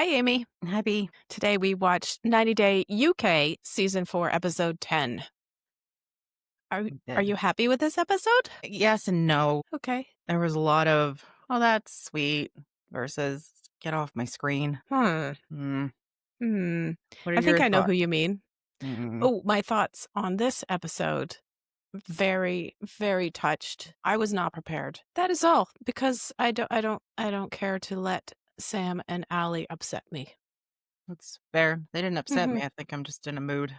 Hi, Amy. Happy. Today we watched 90 Day UK Season 4, Episode 10. Are Did. you happy with this episode? Yes and no. Okay. There was a lot of, oh, that's sweet versus get off my screen. Hmm. Mm. Hmm. What are I think your I know who thoughts? you mean. Mm. Oh, my thoughts on this episode. Very, very touched. I was not prepared. That is all because I don't care to let Sam and Allie upset me. That's fair. They didn't upset Hmm. me. I think I'm just in a mood.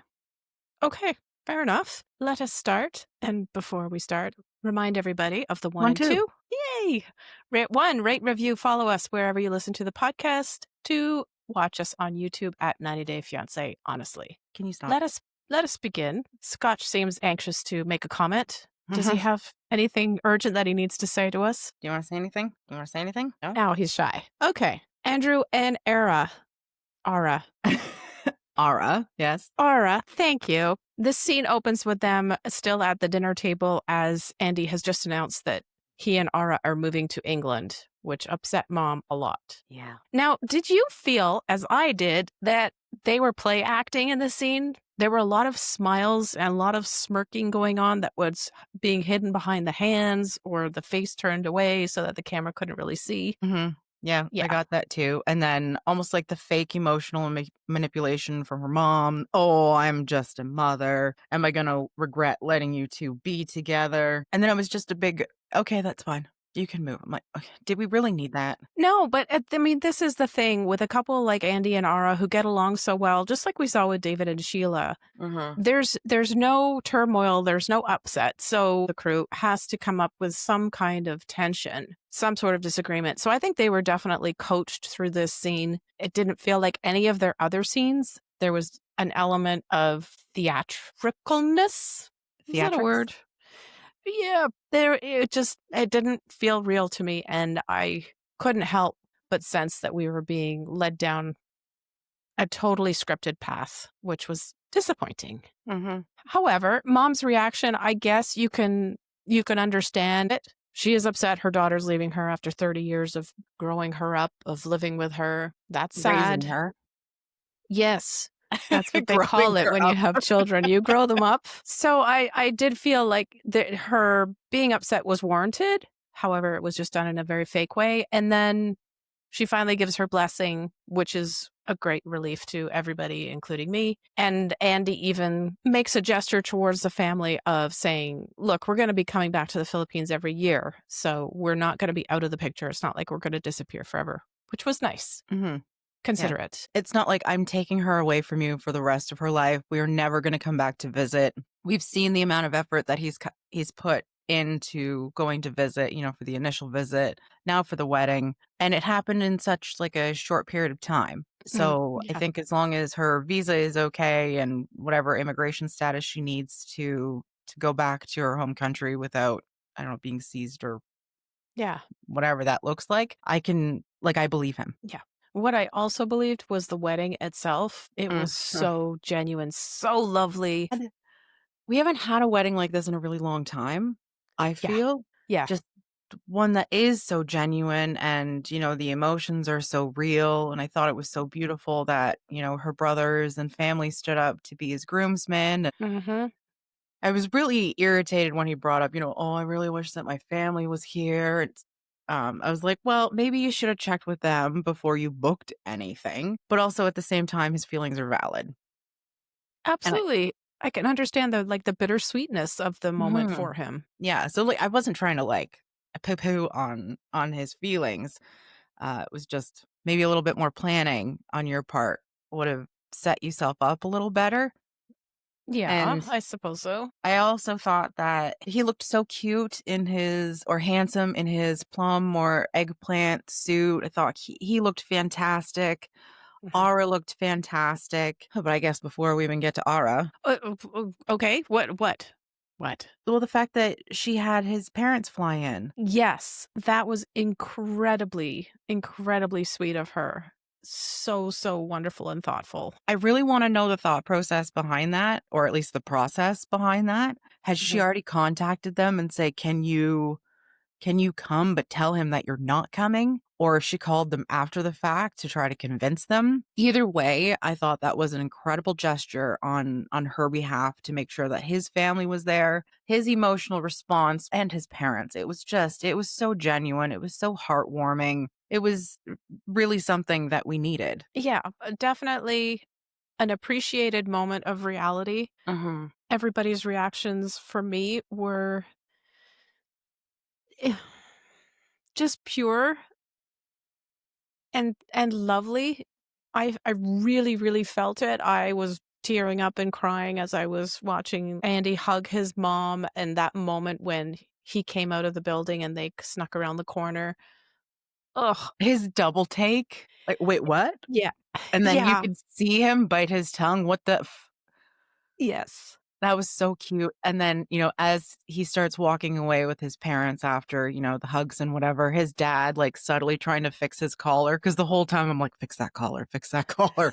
Okay, fair enough. Let us start. And before we start, remind everybody of the one One, and two. two. Yay! Rate, review, follow us wherever you listen to the podcast. Two, watch us on YouTube at 90 Day Fiancé, honestly. Can you stop? Let us begin. Scotch seems anxious to make a comment. Does he Do have anything urgent that he needs to say to us? you want to say anything? Do you want to say anything? No? Now he's shy. Okay. Andrew and Arrah. Arrah. Yes. Arrah, thank you. This scene opens with them still at the dinner table as Andy has just announced that he and Arrah are moving to England, which upset Mom a lot. Yeah. Now, did you feel, as I did, that they were play acting in this scene? There were a lot of smiles and a lot of smirking going on that was being hidden behind the hands or the face turned away so that the camera couldn't really see. Yeah, I Yeah. got that too. And then almost like the fake emotional manipulation from her mom. Oh, I'm just a mother. Am I going to regret letting you two be together? And then it was just a big, okay, that's fine. You can move. I'm like, okay, did we really need that? No, but I mean, this is the thing with a couple like Andy and Ara who get along so well, just like we saw with David and Sheila. Mm-hmm. There's no turmoil, there's no upset. So the crew has to come up with some kind of tension, some sort of disagreement. So I think they were definitely coached through this scene. It didn't feel like any of their other scenes. There was an element of theatricalness. Is that a Theatrics? word? Yeah, it didn't feel real to me, and I couldn't help but sense that we were being led down a totally scripted path, which was disappointing. Mm-hmm. However, Mom's reaction, I guess you can understand it. She is upset her daughter's leaving her after 30 years of growing her up, of living with her. That's Raising sad. her. Yes. That's what they Growing call it her when you up. have children. You grow them up. So I did feel like that her being upset was warranted. However, it was just done in a very fake way. And then she finally gives her blessing, which is a great relief to everybody, including me. And Andy even makes a gesture towards the family of saying, look, we're going to be coming back to the Philippines every year. So we're not going to be out of the picture. It's not like we're going to disappear forever, which was nice. Mm-hmm. Yeah. Considerate. It's not like I'm taking her away from you for the rest of her life. We are never going to come back to visit. We've seen the amount of effort that he's put into going to visit, for the initial visit, now for the wedding, and it happened in such like a short period of time. So I Yeah. think as long as her visa is okay and whatever immigration status she needs to go back to her home country without, I don't know, being seized or Yeah. whatever that looks like, I believe him. Yeah. What I also believed was the wedding itself. It was Mm. so genuine, so lovely. We haven't had a wedding like this in a really long time, I Yeah. feel. Yeah. Just one that is so genuine and, the emotions are so real. And I thought it was so beautiful that, her brothers and family stood up to be his groomsmen. And Mhm. I was really irritated when he brought up, oh, I really wish that my family was here. I was like, well, maybe you should have checked with them before you booked anything. But also at the same time, his feelings are valid. And Absolutely. I can understand the bittersweetness of the moment Mhm. for him. Yeah, so, I wasn't trying to, poo-poo on his feelings. It was just maybe a little bit more planning on your part would have set yourself up a little better, Yeah, and I suppose so. I also thought that he looked so cute or handsome in his plum or eggplant suit. I thought he looked fantastic. Mhm. Ara looked fantastic. But I guess before we even get to Ara, Okay. What? What? well, the fact that she had his parents fly in. Yes, that was incredibly, incredibly sweet of her. So, so wonderful and thoughtful. I really wanna know the thought process behind that, or at least the process behind that. Has she Mhm. already contacted them and say, "Can you come, but tell him that you're not coming?" or if she called them after the fact to try to convince them. Either way, I thought that was an incredible gesture on her behalf to make sure that his family was there, his emotional response, and his parents. It was so genuine. It was so heartwarming. It was really something that we needed. Yeah, definitely an appreciated moment of reality. Mhm. Everybody's reactions for me were eh, just pure and lovely. I really, really felt it. I was tearing up and crying as I was watching Andy hug his mom, and that moment when he came out of the building and they snuck around the corner. Ugh. His double take, like, "Wait, what?" Yeah. And then you Yeah. could see him bite his tongue, what the f Yes. that was so cute, and then, as he starts walking away with his parents after, the hugs and whatever, his dad, like, subtly trying to fix his collar, because the whole time I'm like, "Fix that collar, fix that collar."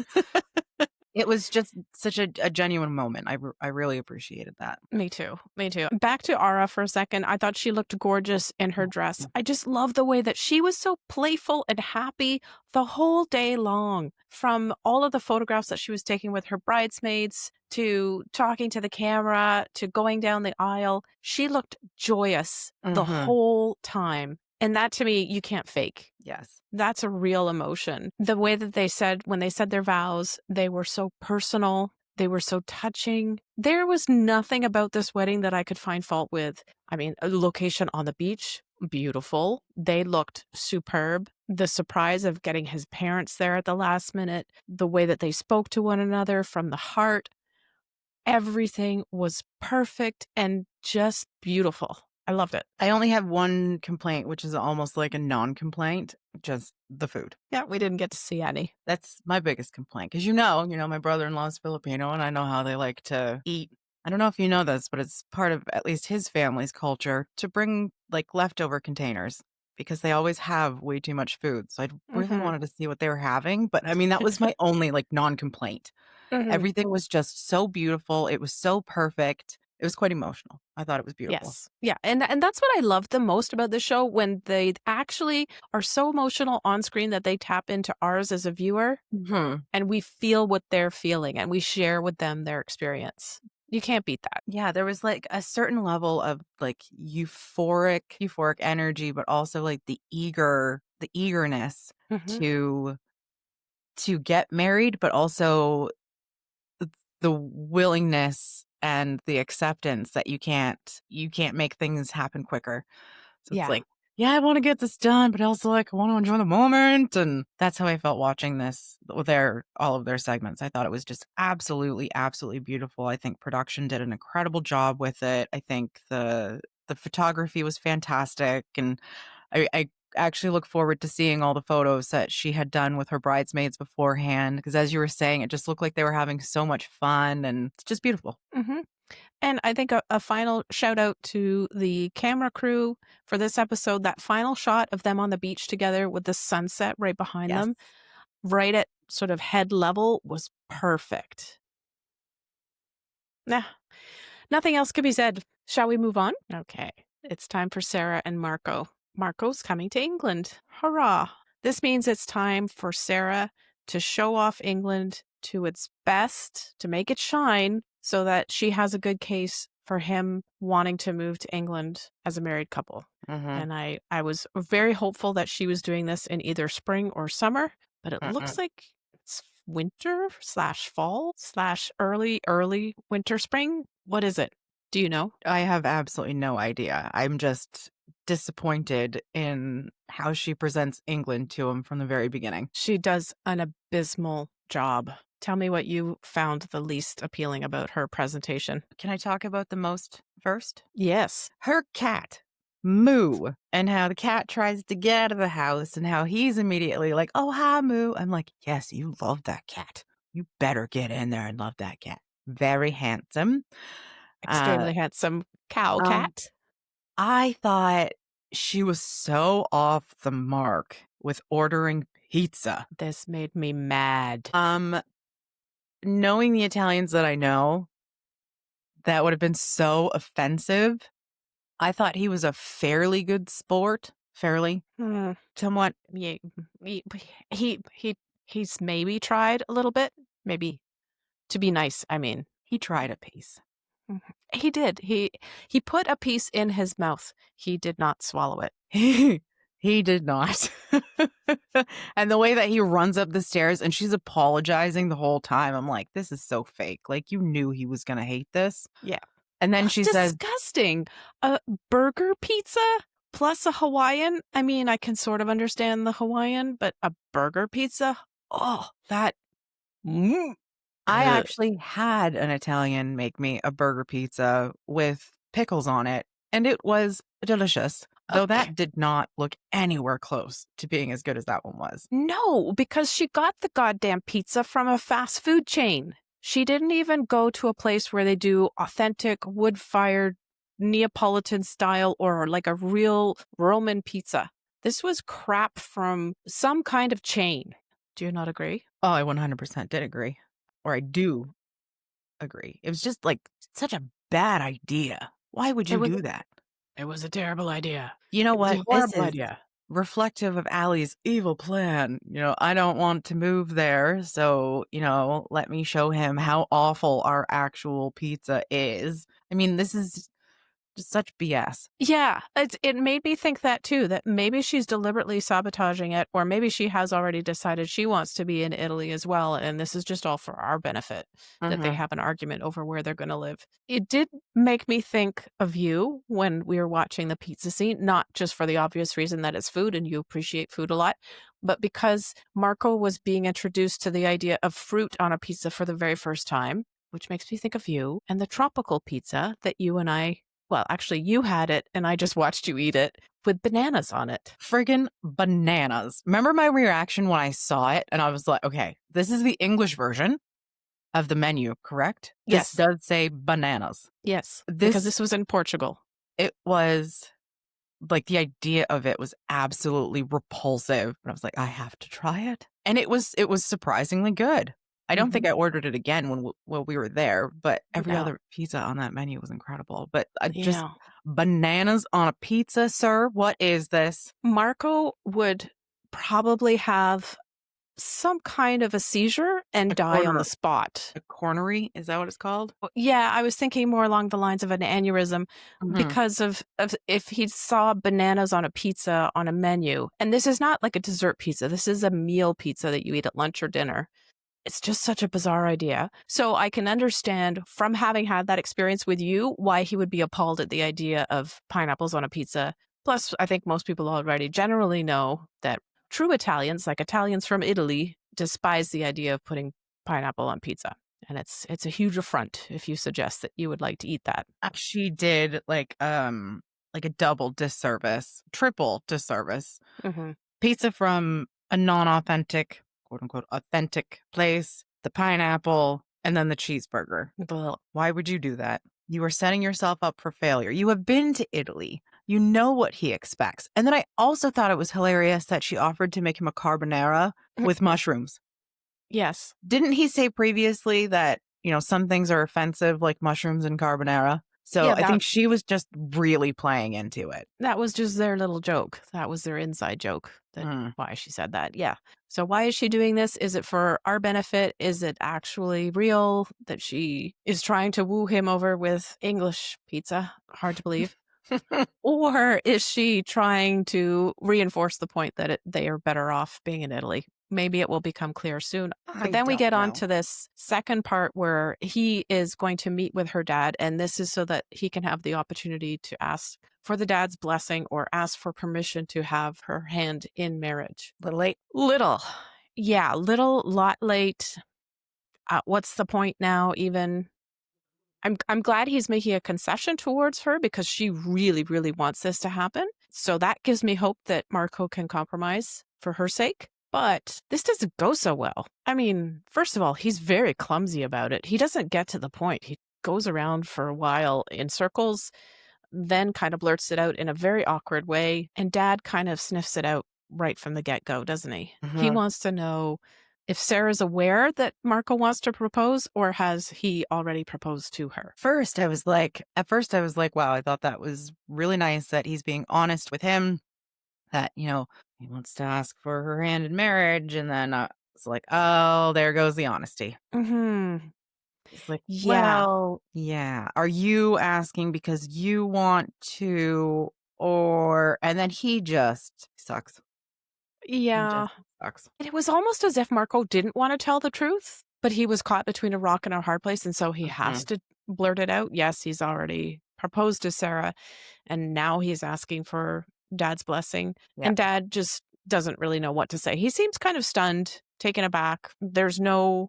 It was just such a genuine moment. I really appreciated that. Me too. Me too. Back to Arrah for a second. I thought she looked gorgeous in her dress. I just love the way that she was so playful and happy the whole day long. From all of the photographs that she was taking with her bridesmaids to talking to the camera to going down the aisle, she looked joyous the Mhm. whole time. And that to me, you can't fake. Yes. That's a real emotion. The way that they said, when they said their vows, they were so personal. They were so touching. There was nothing about this wedding that I could find fault with. I mean, a location on the beach, beautiful. They looked superb. The surprise of getting his parents there at the last minute, the way that they spoke to one another from the heart, everything was perfect and just beautiful. I loved it. I only have one complaint, which is almost like a non-complaint, just the food. Yeah, we didn't get to see any. That's my biggest complaint, because my brother-in-law is Filipino, and I know how they like to eat. I don't know if you know this, but it's part of at least his family's culture to bring, like, leftover containers because they always have way too much food, so I really Hmm. wanted to see what they were having, but, I mean, that was my only, like, non-complaint. Hmm. Everything was just so beautiful, it was so perfect, it was quite emotional. I thought it was beautiful. Yes. Yeah, and that's what I love the most about the show, when they actually are so emotional on screen that they tap into ours as a viewer, Mhm. and we feel what they're feeling, and we share with them their experience. You can't beat that. Yeah, there was, like, a certain level of, like, euphoric energy, but also, like, the eagerness Mhm. to get married, but also the willingness and the acceptance that you can't make things happen quicker. So it's Yeah. like, "Yeah, I wanna get this done, but also, like, I wanna enjoy the moment," and that's how I felt watching this with all of their segments. I thought it was just absolutely, absolutely beautiful. I think production did an incredible job with it. I think the photography was fantastic, and I actually look forward to seeing all the photos that she had done with her bridesmaids beforehand. Because as you were saying, it just looked like they were having so much fun, and it's just beautiful. Mhm. And I think a final shout out to the camera crew for this episode. That final shot of them on the beach together with the sunset right behind Yes. them, right at sort of head level, was perfect. Nah, nothing else could be said. Shall we move on? Okay. It's time for Sarah and Marco. Marco's coming to England. Hurrah. This means it's time for Sarah to show off England to its best, to make it shine, so that she has a good case for him wanting to move to England as a married couple. Mhm. And I was very hopeful that she was doing this in either spring or summer, but it looks Mm-mm. like it's winter slash fall slash early winter spring. What is it? Do you know? I have absolutely no idea. I'm just disappointed in how she presents England to him from the very beginning. She does an abysmal job. Tell me what you found the least appealing about her presentation. Can I talk about the most first? Yes. Her cat, Moo, and how the cat tries to get out of the house and how he's immediately like, "Oh, hi, Moo." I'm like, "Yes, you love that cat. You better get in there and love that cat." Very handsome. Uh, Extremely handsome cow um, cat. I thought she was so off the mark with ordering pizza. This made me mad. Um, Knowing the Italians that I know, that would have been so offensive. I thought he was a fairly good sport, fairly, Mm, somewhat. yeah, he, he he he's maybe tried a little bit, maybe to be nice. I mean, He tried a piece. mhm. He did. He put a piece in his mouth. He did not swallow it. He did not. And the way that he runs up the stairs and she's apologizing the whole time, I'm like, this is so fake. Like, you knew he was gonna hate this. Yeah. And then Oh, she says, disgusting. A burger pizza plus a Hawaiian? I mean, I can sort of understand the Hawaiian, but a burger pizza? Oh, that. Mm, I ugh. actually had an Italian make me a burger pizza with pickles on it, and it was delicious, though Okay. that did not look anywhere close to being as good as that one was. No, because she got the goddamn pizza from a fast food chain. She didn't even go to a place where they do authentic wood fired Neapolitan style or like a real Roman pizza. This was crap from some kind of chain. Do you not agree? Oh, I 100% did agree. Or I do agree. It was just, like, such a bad idea. Why would It you was do that? it was a terrible idea. You know It was a what? This horrible is idea. reflective of Allie's evil plan. I don't want to move there, so, let me show him how awful our actual pizza is. I mean, this is just such BS. Yeah, it made me think that too, that maybe she's deliberately sabotaging it, or maybe she has already decided she wants to be in Italy as well, and this is just all for our benefit, that they Mhm. have an argument over where they're gonna live. It did make me think of you when we were watching the pizza scene, not just for the obvious reason that it's food and you appreciate food a lot, but because Marco was being introduced to the idea of fruit on a pizza for the very first time, which makes me think of you and the tropical pizza that you and I well, actually, you had it, and I just watched you eat it with bananas on it. Friggin' bananas. Remember my reaction when I saw it and I was like, "Okay, this is the English version of the menu, correct? This Yes, does say bananas." yes, because This this was in Portugal. it was like, the idea of it was absolutely repulsive, and I was like, "I have to try it." And it was surprisingly good. I don't think Mhm. I ordered it again when we were there, but every No. other pizza on that menu was incredible. But I just Yeah. bananas on a pizza, sir? What is this? Marco would probably have some kind of a seizure and A die on the corner spot. a cornery? Is that what it's called? Yeah, I was thinking more along the lines of an aneurysm Mhm. because of if he saw bananas on a pizza on a menu, and this is not like a dessert pizza, this is a meal pizza that you eat at lunch or dinner. It's just such a bizarre idea. So I can understand from having had that experience with you why he would be appalled at the idea of pineapples on a pizza. Plus, I think most people already generally know that true Italians, like Italians from Italy, despise the idea of putting pineapple on pizza. And it's a huge affront if you suggest that you would like to eat that. She did, like a double disservice, triple disservice. Hmm. Pizza from a non-authentic, quote unquote, authentic place, the pineapple, and then the cheeseburger. Why would you do that? You are setting yourself up for failure. You have been to Italy. You know what he expects. And then I also thought it was hilarious that she offered to make him a carbonara with mushrooms. Yes. Didn't he say previously that, some things are offensive, like mushrooms and carbonara? So Yeah, I think she was just really playing into it. that was just their little joke. That was their inside joke that Mm. why she said that. Yeah. So why is she doing this? Is it for our benefit? Is it actually real that she is trying to woo him over with English pizza? Hard to believe. Or is she trying to reinforce the point that they are better off being in Italy? Maybe it will become clear soon. But I then we don't get on know. to this second part where he is going to meet with her dad. And this is so that he can have the opportunity to ask for the dad's blessing or ask for permission to have her hand in marriage. Little late. Little. Yeah, little, lot late. What's the point now, even? I'm glad he's making a concession towards her because she really, really wants this to happen. So that gives me hope that Marco can compromise for her sake. But this doesn't go so well. I mean, first of all, he's very clumsy about it. He doesn't get to the point. He goes around for a while in circles, then kind of blurts it out in a very awkward way. And dad kind of sniffs it out right from the get go, doesn't he? He Mhm. wants to know if Sarah's aware that Marco wants to propose, or has he already proposed to her? At first I was like, wow, I thought that was really nice that he's being honest with him. that, he wants to ask for her hand in marriage. And then it's like, oh, there goes the honesty. Mhm. It's like, Yeah. well, yeah. Are you asking because you want to, or, and then he just sucks. He Yeah. just sucks. And it was almost as if Marco didn't wanna tell the truth, but he was caught between a rock and a hard place, and so he has Mhm. to blurt it out. Yes, he's already proposed to Sarah, and now he's asking for Dad's blessing, Yeah. and Dad just doesn't really know what to say. He seems kind of stunned, taken aback. There's no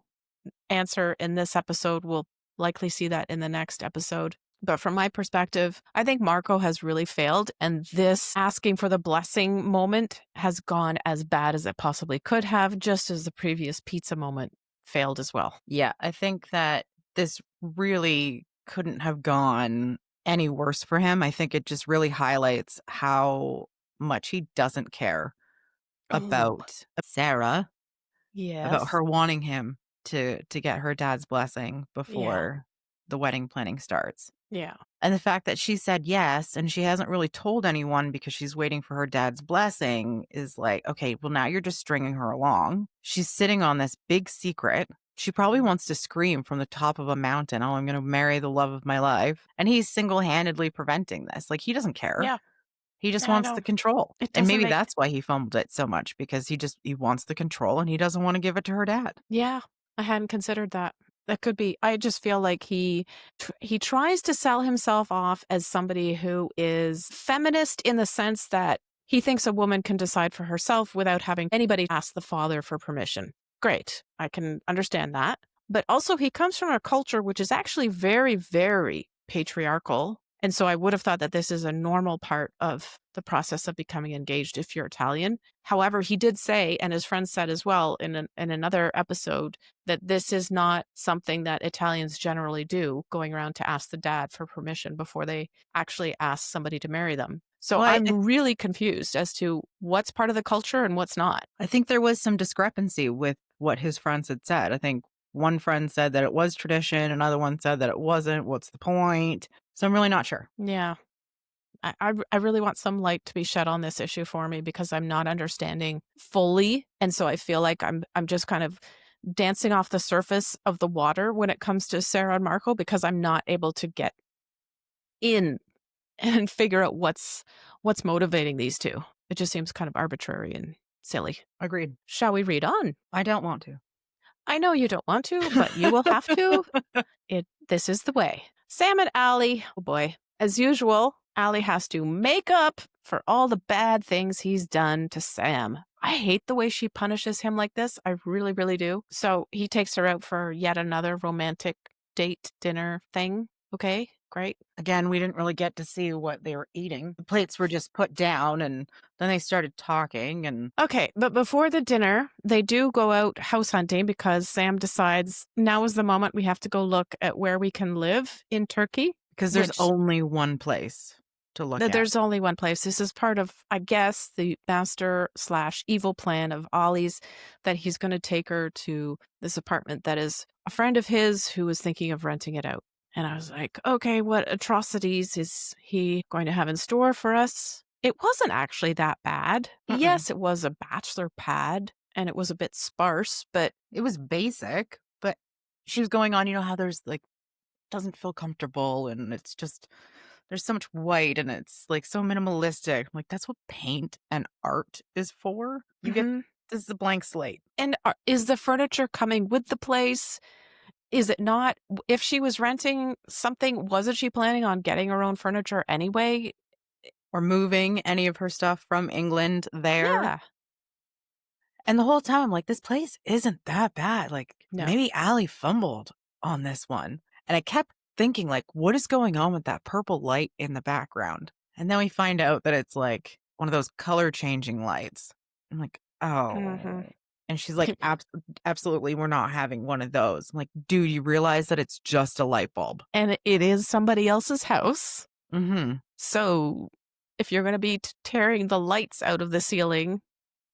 answer in this episode. We'll likely see that in the next episode. But from my perspective, I think Marco has really failed. And this asking for the blessing moment has gone as bad as it possibly could have, just as the previous pizza moment failed as well. Yeah. I think that this really couldn't have gone any worse for him. I think it just really highlights how much he doesn't care Oh, about Sarah, about yes. her wanting him to get her dad's blessing Yeah. before the wedding planning starts. Yeah. And the fact that she said yes and she hasn't really told anyone because she's waiting for her dad's blessing is like, okay, well, now you're just stringing her along. She's sitting on this big secret. She probably wants to scream from the top of a mountain, oh, I'm going to marry the love of my life. And he's single handedly preventing this. Like, he doesn't care. Yeah. He just Yeah, I wants the know. control. It And doesn't maybe make that's why he fumbled it so much because he wants the control and he doesn't want to give it to her dad. Yeah, I hadn't considered that. That could be. I just feel like he tries to sell himself off as somebody who is feminist in the sense that he thinks a woman can decide for herself without having anybody ask the father for permission. Great. I can understand that. But also he comes from a culture which is actually very, very patriarchal. And so I would have thought that this is a normal part of the process of becoming engaged if you're Italian. However, he did say, and his friend said as well in another episode, that this is not something that Italians generally do, going around to ask the dad for permission before they actually ask somebody to marry them. So Well, I'm really confused as to what's part of the culture and what's not. I think there was some discrepancy with what his friends had said. I think one friend said that it was tradition, another one said that it wasn't. What's the point? So I'm really not sure. Yeah. I really want some light to be shed on this issue for me because I'm not understanding fully. And so I feel like I'm just kind of dancing off the surface of the water when it comes to Sarah and Marco because I'm not able to get in and figure out what's motivating these two. It just seems kind of arbitrary and silly. Agreed. Shall we read on? I don't want to. I know you don't want to, but you will have to. This is the way. Sam and Allie, oh boy. As usual, Allie has to make up for all the bad things he's done to Sam. I hate the way she punishes him like this. I really, really do. So he takes her out for yet another romantic date dinner thing. Okay, great. Again, we didn't really get to see what they were eating. The plates were just put down and then they started talking and Okay, but before the dinner, they do go out house hunting because Sam decides now is the moment we have to go look at where we can live in Turkey, because there's which only one place to look at. there's only one place. This is part of, I guess, the master slash evil plan of Ollie's that he's going to take her to this apartment that is a friend of his who was thinking of renting it out. And I was like, okay, what atrocities is he going to have in store for us? It wasn't actually that bad. Mm-mm. Yes, it was a bachelor pad and it was a bit sparse, but It was basic, but she was going on, how there's like doesn't feel comfortable and it's just there's so much white and it's like so minimalistic. I'm like, that's what paint and art is for. You get mhm. this is a blank slate. And is the furniture coming with the place? Is it not? If she was renting something, wasn't she planning on getting her own furniture anyway? Or moving any of her stuff from England there. Yeah. And the whole time I'm like, this place isn't that bad. Like No. maybe Allie fumbled on this one. And I kept thinking, like, what is going on with that purple light in the background? And then we find out that it's like one of those color changing lights. I'm like, Mhm. oh. And she's like, absolutely, we're not having one of those. I'm like, dude, you realize that it's just a light bulb. And it is somebody else's house. Mm-hmm. So if you're going to be tearing the lights out of the ceiling,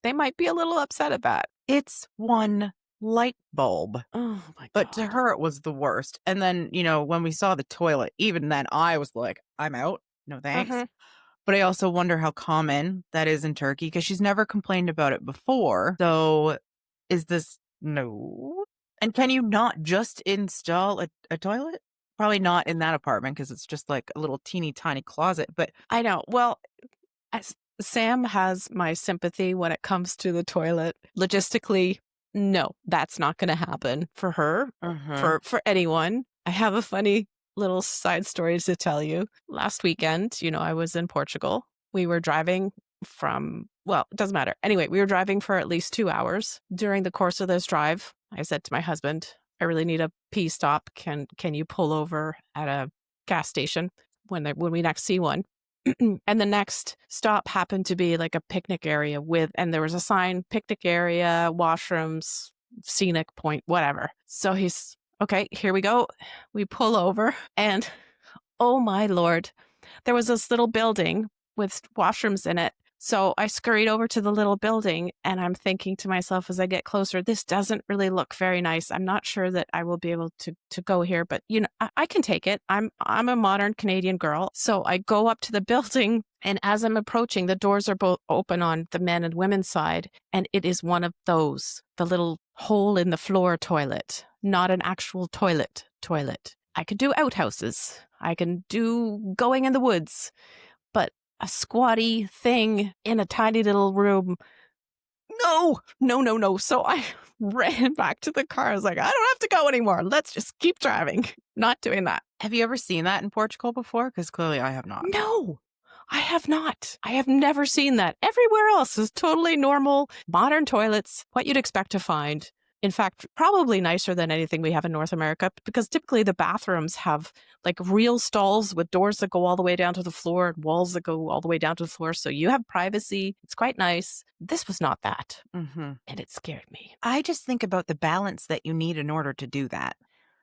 they might be a little upset at that. It's one light bulb. Oh my But to God. her, it was the worst. And then, when we saw the toilet, even then I was like, I'm out. No thanks. Mhm. But I also wonder how common that is in Turkey because she's never complained about it before. So is this no? And can you not just install a toilet? Probably not in that apartment because it's just like a little teeny tiny closet. But I know. Well, as Sam has my sympathy when it comes to the toilet. Logistically, no, that's not going to happen for her, uh-huh. for anyone. I have a funny little side story to tell you. Last weekend, I was in Portugal. We were driving well, it doesn't matter. Anyway, we were driving for at least 2 hours. During the course of this drive, I said to my husband, I really need a pee stop. Can you pull over at a gas station when we next see one? And the next stop happened to be like a picnic area and there was a sign, picnic area, washrooms, scenic point, whatever. So he's, okay, here we go. We pull over and oh my Lord, there was this little building with washrooms in it. So I scurried over to the little building and I'm thinking to myself as I get closer, this doesn't really look very nice. I'm not sure that I will be able to go here, but I can take it. I'm a modern Canadian girl. So I go up to the building and as I'm approaching, the doors are both open on the men and women's side. And it is one of those, the little hole in the floor toilet, not an actual toilet. I could do outhouses. I can do going in the woods, but a squatty thing in a tiny little room. No, no, no, no. So I ran back to the car. I was like, I don't have to go anymore. Let's just keep driving. Not doing that. Have you ever seen that in Portugal before? Because clearly I have not. No, I have not. I have never seen that. Everywhere else is totally normal, modern toilets, what you'd expect to find. In fact, probably nicer than anything we have in North America because typically the bathrooms have like real stalls with doors that go all the way down to the floor and walls that go all the way down to the floor. So you have privacy. It's quite nice. This was not that. Mm-hmm. And it scared me. I just think about the balance that you need in order to do that.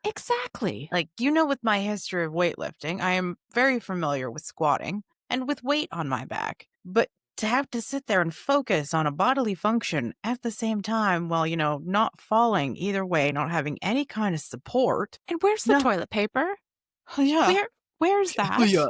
Exactly. Like, with my history of weightlifting, I am very familiar with squatting and with weight on my back. But to have to sit there and focus on a bodily function at the same time while, not falling either way, not having any kind of support. And where's the No. toilet paper? Yeah. Where's that? Yeah.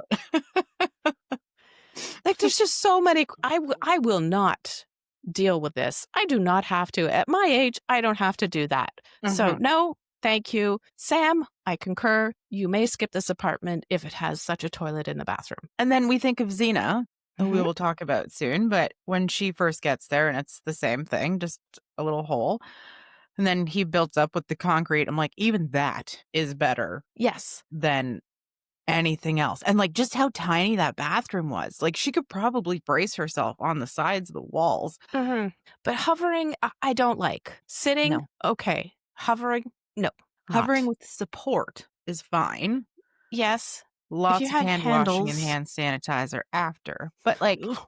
Like, there's just so many. I will not deal with this. I do not have to. At my age, I don't have to do that. So, no, thank you. Sam, I concur. You may skip this apartment if it has such a toilet in the bathroom. And then we think of Zena, who we Mhm. will talk about soon. But when she first gets there, and it's the same thing, just a little hole. And then he builds up with the concrete. I'm like, even that is better Yes. than anything else. And like just how tiny that bathroom was. Like she could probably brace herself on the sides of the walls. Mhm. But hovering, I don't like. Sitting, No. okay. Hovering, no. Hovering Not. with support is fine. Yes. If you Lots of had hand washing and handles. hand sanitizer after. But like Ugh.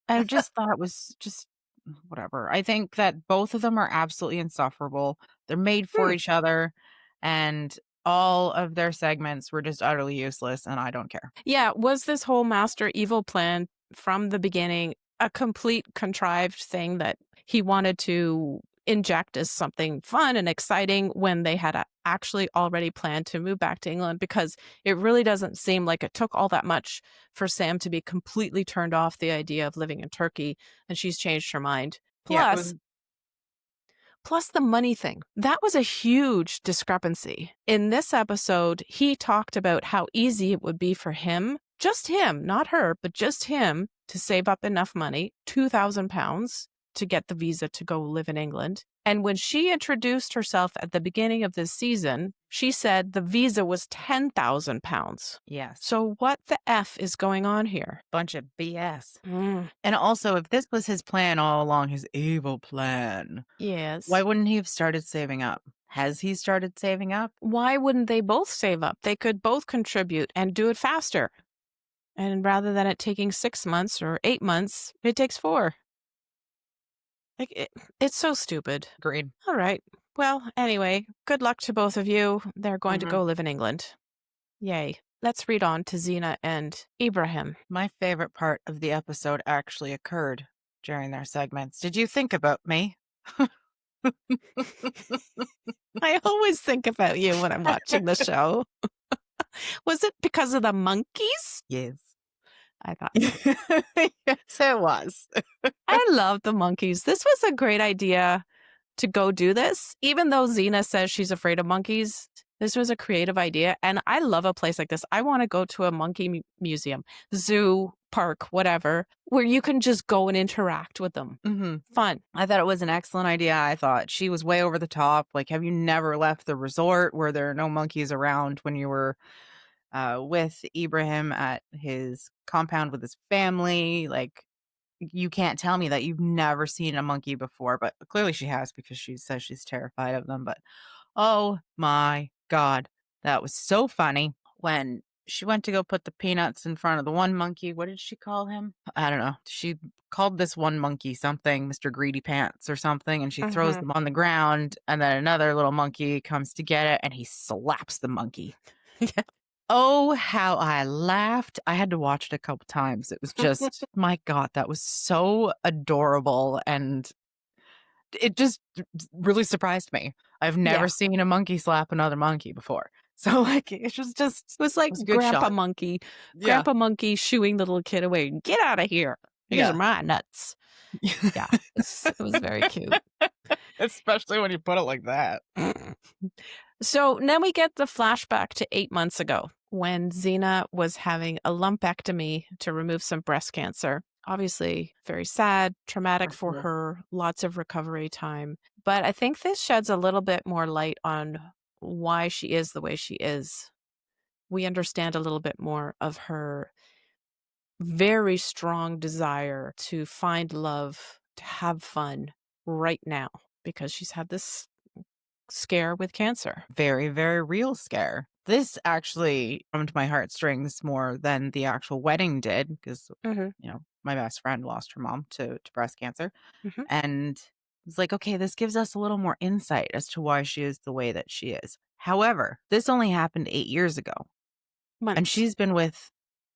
I just thought it was just whatever. I think that both of them are absolutely insufferable. They're made for each other, and all of their segments were just utterly useless, and I don't care. Yeah, was this whole master evil plan from the beginning a complete contrived thing that he wanted to inject as something fun and exciting when they had actually already planned to move back to England? Because it really doesn't seem like it took all that much for Sam to be completely turned off the idea of living in Turkey, and she's changed her mind. Yeah, it Plus, was the money thing. That was a huge discrepancy. In this episode, he talked about how easy it would be for him, just him, not her, but just him, to save up enough money, £2,000, to get the visa to go live in England. And when she introduced herself at the beginning of this season, she said the visa was £10,000. yes. So what the F is going on here? Bunch of BS. Mm, And also, if this was his plan all along, his evil plan, yes. why wouldn't he have started saving up? Has he started saving up? Why wouldn't they both save up? They could both contribute and do it faster. And rather than it taking 6 months or 8 months, it takes 4. Like it's so stupid. Agreed. All right. Well, anyway, good luck to both of you. They're going to go live in England. Yay. Let's read on to Zena and Ibrahim. My favorite part of the episode actually occurred during their segments. Did you think about me? I always think about you when I'm watching the show. Was it because of the monkeys? Yes. I thought so. Yes, it was. I love the monkeys. This was a great idea to go do this. Even though Xena says she's afraid of monkeys, this was a creative idea. And I love a place like this. I want to go to a monkey museum, zoo, park, whatever, where you can just go and interact with them. Mhm. Fun. I thought it was an excellent idea. I thought she was way over the top. Like, have you never left the resort where there are no monkeys around when you were with Ibrahim at his compound with his family? Like, you can't tell me that you've never seen a monkey before, but clearly she has because she says she's terrified of them. But oh my God, that was so funny when she went to go put the peanuts in front of the one monkey. What did she call him? I don't know. She called this one monkey something, Mr. Greedy Pants or something, and she throws Hmm. them on the ground. And then another little monkey comes to get it and he slaps the monkey. Oh, how I laughed. I had to watch it a couple times. It was just, my God, that was so adorable. And it just really surprised me. I've Yeah. never seen a monkey slap another monkey before. So, like, it was just, It was it like was a good shot. Yeah. Grandpa Monkey shooing the little kid away. Get out of here. These are Yeah. my nuts. Yeah, it was very cute. Especially when you put it like that. So then we get the flashback to 8 months ago when Xena was having a lumpectomy to remove some breast cancer. Obviously, very sad, traumatic For for sure. her, lots of recovery time. But I think this sheds a little bit more light on why she is the way she is. We understand a little bit more of her very strong desire to find love, to have fun right now because she's had this scare with cancer. Very, very real scare. This actually to my heartstrings more than the actual wedding did because, Mhm, my best friend lost her mom to breast cancer. mhm. And it's like, okay, this gives us a little more insight as to why she is the way that she is. However, this only happened 8 years ago. And Months. she's been with,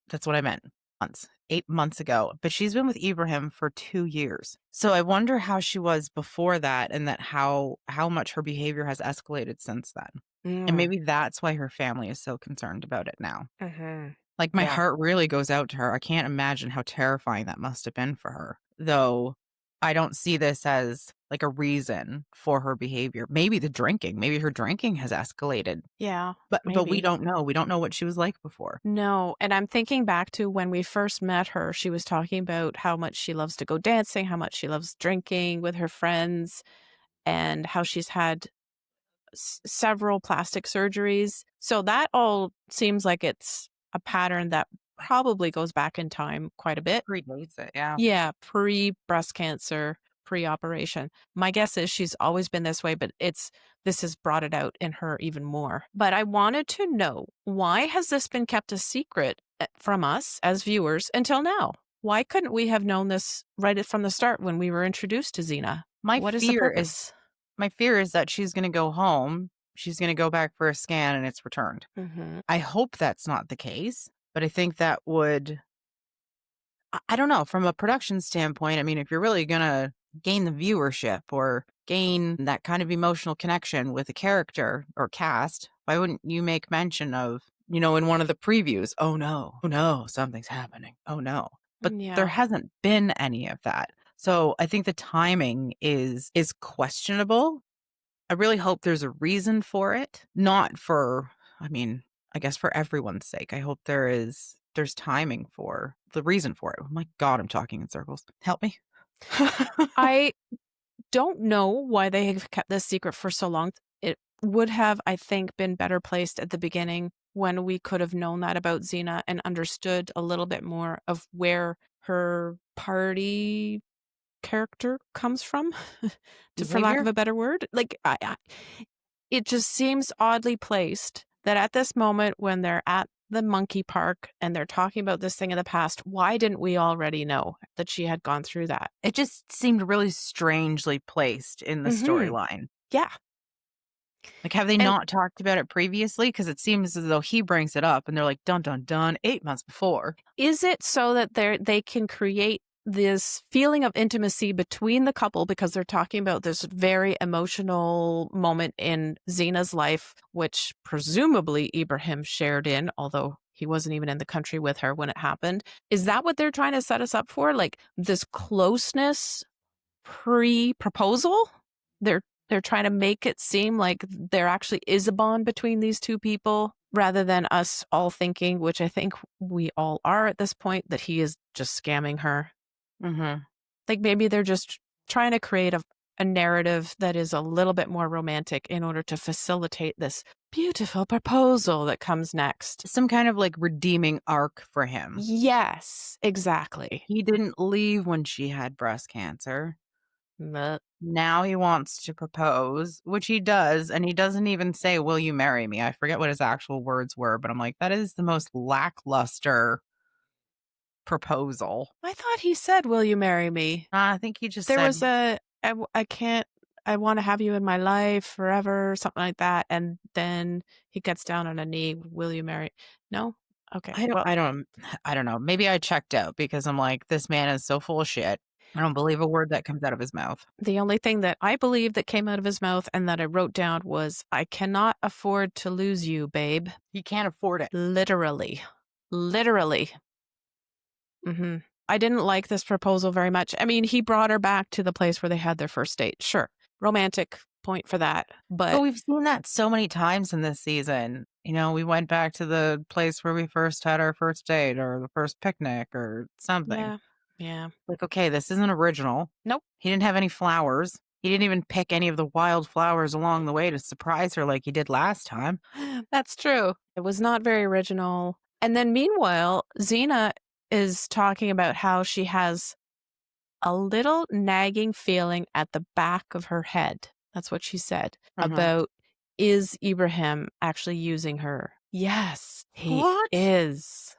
that's what I meant, months, 8 months ago. But she's been with Ibrahim for 2 years. So I wonder how she was before that and that how much her behavior has escalated since then. And Mm, maybe that's why her family is so concerned about it now. mhm. Like, my Yeah. heart really goes out to her. I can't imagine how terrifying that must have been for her. Though, I don't see this as, like, a reason for her behavior. Maybe the drinking. Maybe her drinking has escalated. Yeah, But we maybe. don't know. We don't know what she was like before. No, and I'm thinking back to when we first met her, she was talking about how much she loves to go dancing, how much she loves drinking with her friends, and how she's had several plastic surgeries. So that all seems like it's a pattern that probably goes back in time quite a bit. Predates it, yeah. Yeah, pre-breast cancer, pre-operation. My guess is she's always been this way, but this has brought it out in her even more. But I wanted to know, why has this been kept a secret from us as viewers until now? Why couldn't we have known this right from the start when we were introduced to Xena? My What is the fear is purpose? my fear is that she's gonna go home, she's gonna go back for a scan, and it's returned. Mhm. I hope that's not the case, but I think that would I don't know, from a production standpoint, I mean, if you're really gonna gain the viewership or gain that kind of emotional connection with a character or cast, why wouldn't you make mention of, in one of the previews, oh no, something's happening. Oh no. But there Yeah. hasn't been any of that. So I think the timing is questionable. I really hope there's a reason for it, not for, I mean, I guess for everyone's sake. I hope there's timing for the reason for it. Oh my God, I'm talking in circles. Help me. I don't know why they have kept this secret for so long. It would have, I think, been better placed at the beginning when we could have known that about Xena and understood a little bit more of where her party character comes from, for lack of Behavior? a better word. Like, it just seems oddly placed that at this moment when they're at the monkey park and they're talking about this thing in the past, why didn't we already know that she had gone through that? It just seemed really strangely placed in the Mhm. storyline. Yeah. Like, have they And not talked about it previously? Because it seems as though he brings it up and they're like, dun dun dun, 8 months before. is it so that they can create this feeling of intimacy between the couple because they're talking about this very emotional moment in Xena's life, which presumably Ibrahim shared in, although He wasn't even in the country with her when it happened. Is that what they're trying to set us up for? Like this closeness pre-proposal? They're trying to make it seem like there actually is a bond between these two people rather than us all thinking, which I think we all are at this point, that he is just scamming her. Mm-hmm. Like maybe they're just trying to create a narrative that is a little bit more romantic in order to facilitate this beautiful proposal that comes next. Some kind of like redeeming arc for him. Yes, exactly. He didn't leave when she had breast cancer. But Now he wants to propose, which he does, and he doesn't even say, "Will you marry me?" I forget what his actual words were, but I'm like, that is the most lackluster proposal. I thought he said, "Will you marry me?" I think he just There said, was I can't, I want to have you in my life forever, something like that. And then he gets down on a knee, "Will you marry?" No? Okay. I don't Well, I don't I don't know. Maybe I checked out because I'm like, this man is so full of shit. I don't believe a word that comes out of his mouth. the only thing that I believe that came out of his mouth and that I wrote down was, "I cannot afford to lose you, babe." He can't afford it. Literally. Literally. I didn't like this proposal very much. I mean, he brought her back to the place where they had their first date. Sure. Romantic point for that. But But we've seen that so many times in this season. We went back to the place where we first had our first date or the first picnic or something. yeah. Yeah. Like, okay, this isn't original. Nope. He didn't have any flowers. He didn't even pick any of the wild flowers along the way to surprise her like he did last time. That's true. It was not very original. And then meanwhile, Xena is talking about how she has a little nagging feeling at the back of her head. That's what she said Mhm. about, is Ibrahim actually using her? Yes, he What? is.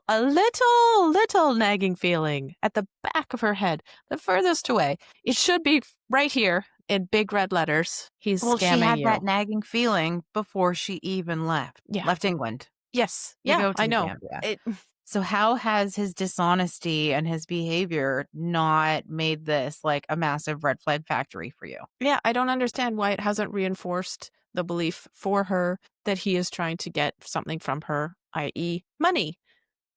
Little nagging feeling at the back of her head, the furthest away. It should be right here in big red letters. He's Well, she scamming had you. that nagging feeling before she even left. Yeah. Left England Yes. to Yeah, go I to know. Zambia. It So how has his dishonesty and his behavior not made this like a massive red flag factory for you? Yeah, I don't understand why it hasn't reinforced the belief for her that he is trying to get something from her, i.e., money.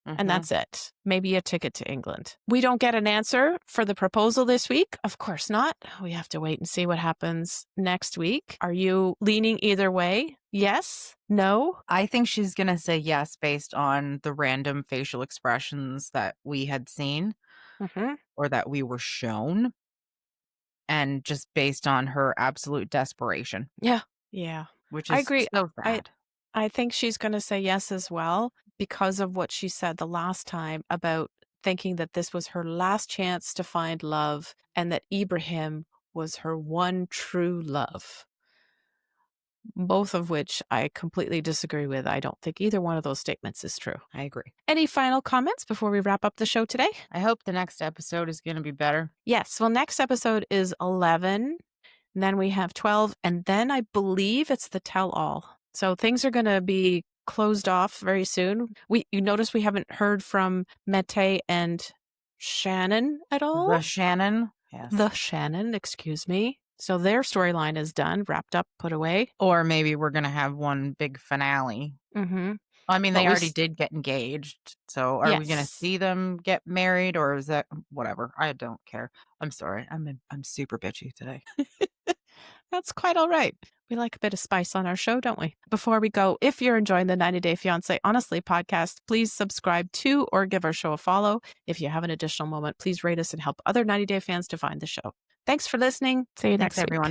And Mhm. that's it. Maybe a ticket to England. We don't get an answer for the proposal this week. Of course not. We have to wait and see what happens next week. Are you leaning either way? Yes? No? I think she's gonna say yes based on the random facial expressions that we had seen Mm-hmm. or that we were shown, and just based on her absolute desperation, Yeah. Yeah. which I is agree. so I sad. I think she's going to say yes as well because of what she said the last time about thinking that this was her last chance to find love and that Ibrahim was her one true love. Both of which I completely disagree with. I don't think either one of those statements is true. I agree. Any final comments before we wrap up the show today? I hope the next episode is gonna be better. Yes. Well, next episode is 11. And then we have 12. And then I believe it's the tell all. So things are going to be closed off very soon. You notice we haven't heard from Mete and Shannon at all? The Shannon? Yes. The Shannon, excuse me. So their storyline is done, wrapped up, put away. Or maybe we're gonna have one big finale. Mm-hmm. I mean, But they already did get engaged, so are we gonna yes. see them get married, or is that whatever? I don't care. I'm sorry. I'm super bitchy today. That's quite all right. We like a bit of spice on our show, don't we? Before we go, if you're enjoying the 90 Day Fiancé Honestly podcast, please subscribe to or give our show a follow. If you have an additional moment, please rate us and help other 90 Day fans to find the show. Thanks for listening. See you Thanks, next week. everyone.